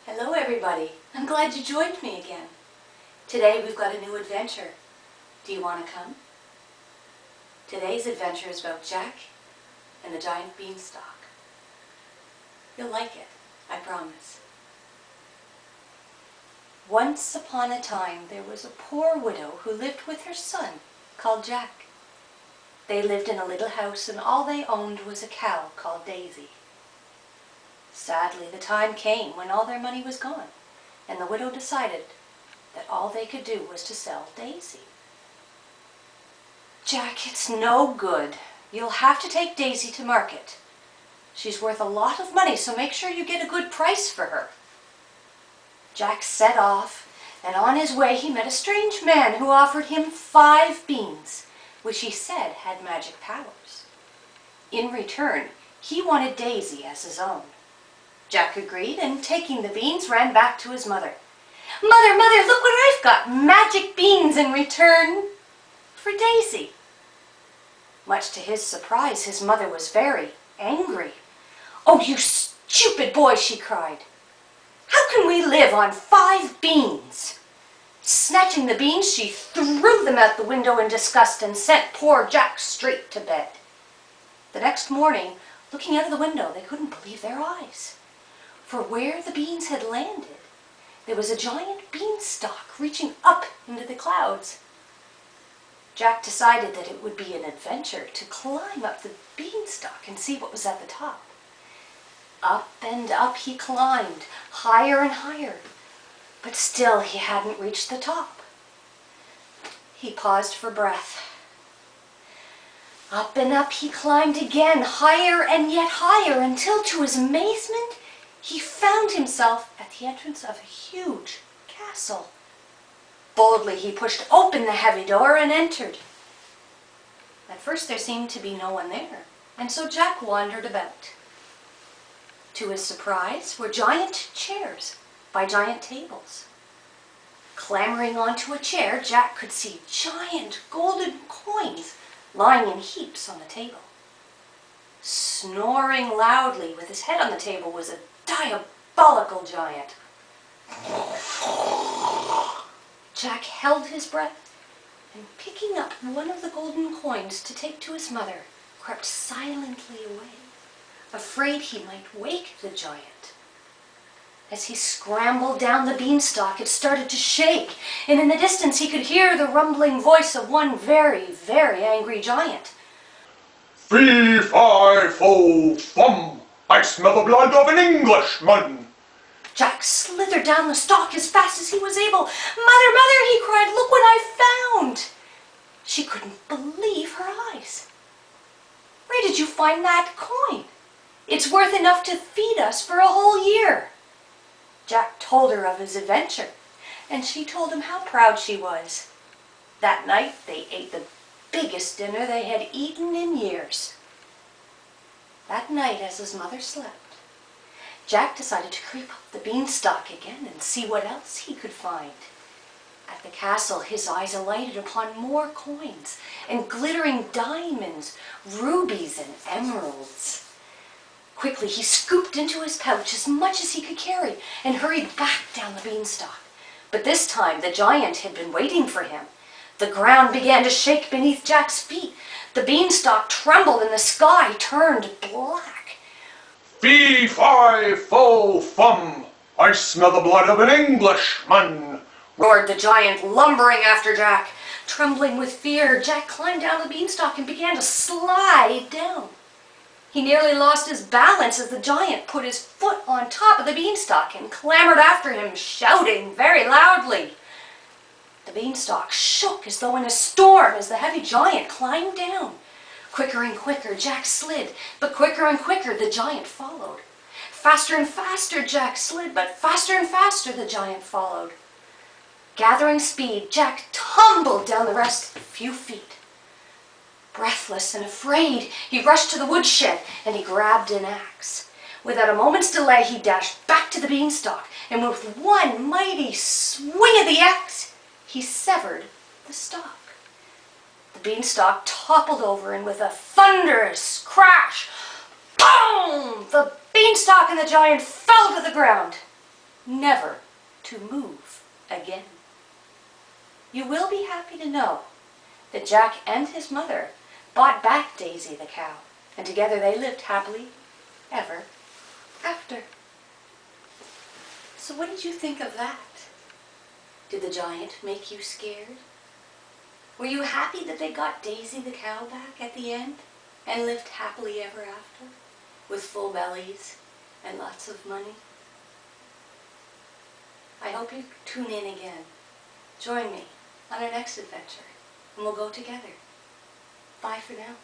Hello everybody, I'm glad you joined me again. Today we've got a new adventure. Do you want to come? Today's adventure is about Jack and the giant beanstalk. You'll like it, I promise. Once upon a time there was a poor widow who lived with her son called Jack. They lived in a little house and all they owned was a cow called Daisy. Sadly, the time came when all their money was gone, and the widow decided that all they could do was to sell Daisy. "Jack, it's no good. You'll have to take Daisy to market. She's worth a lot of money, so make sure you get a good price for her." Jack set off, and on his way he met a strange man who offered him 5 beans, which he said had magic powers. In return, he wanted Daisy as his own. Jack agreed, and taking the beans, ran back to his mother. "Mother, Mother, look what I've got! Magic beans in return for Daisy." Much to his surprise, his mother was very angry. "Oh, you stupid boy," she cried. "How can we live on 5 beans?" Snatching the beans, she threw them out the window in disgust and sent poor Jack straight to bed. The next morning, looking out of the window, they couldn't believe their eyes. For where the beans had landed, there was a giant beanstalk reaching up into the clouds. Jack decided that it would be an adventure to climb up the beanstalk and see what was at the top. Up and up he climbed, higher and higher, but still he hadn't reached the top. He paused for breath. Up and up he climbed again, higher and yet higher, until to his amazement, he found himself at the entrance of a huge castle. Boldly he pushed open the heavy door and entered. At first there seemed to be no one there, and so Jack wandered about. To his surprise were giant chairs by giant tables. Clambering onto a chair, Jack could see giant golden coins lying in heaps on the table. Snoring loudly with his head on the table was a diabolical giant. Jack held his breath and, picking up one of the golden coins to take to his mother, crept silently away, afraid he might wake the giant. As he scrambled down the beanstalk, it started to shake, and in the distance he could hear the rumbling voice of one very, very angry giant. "Fee-fi-fo-fum! I smell the blood of an Englishman!" Jack slithered down the stalk as fast as he was able. "Mother, Mother," he cried, "look what I found!" She couldn't believe her eyes. "Where did you find that coin? It's worth enough to feed us for a whole year." Jack told her of his adventure, and she told him how proud she was. That night they ate the biggest dinner they had eaten in years. That night, as his mother slept, Jack decided to creep up the beanstalk again and see what else he could find. At the castle, his eyes alighted upon more coins and glittering diamonds, rubies, and emeralds. Quickly, he scooped into his pouch as much as he could carry and hurried back down the beanstalk. But this time, the giant had been waiting for him. The ground began to shake beneath Jack's feet. The beanstalk trembled and the sky turned black. "Fee-fi-fo-fum! I smell the blood of an Englishman!" roared the giant, lumbering after Jack. Trembling with fear, Jack climbed down the beanstalk and began to slide down. He nearly lost his balance as the giant put his foot on top of the beanstalk and clambered after him, shouting very loudly. The beanstalk shook as though in a storm as the heavy giant climbed down. Quicker and quicker Jack slid, but quicker and quicker the giant followed. Faster and faster Jack slid, but faster and faster the giant followed. Gathering speed, Jack tumbled down the rest few feet. Breathless and afraid, he rushed to the woodshed and he grabbed an axe. Without a moment's delay, he dashed back to the beanstalk, and with one mighty swing of the axe, he severed the stalk. The beanstalk toppled over, and with a thunderous crash, boom! The beanstalk and the giant fell to the ground. never to move again. You will be happy to know that Jack and his mother bought back Daisy the cow, and together they lived happily ever after. So what did you think of that? Did the giant make you scared? Were you happy that they got Daisy the cow back at the end and lived happily ever after with full bellies and lots of money? I hope you tune in again. Join me on our next adventure and we'll go together. Bye for now.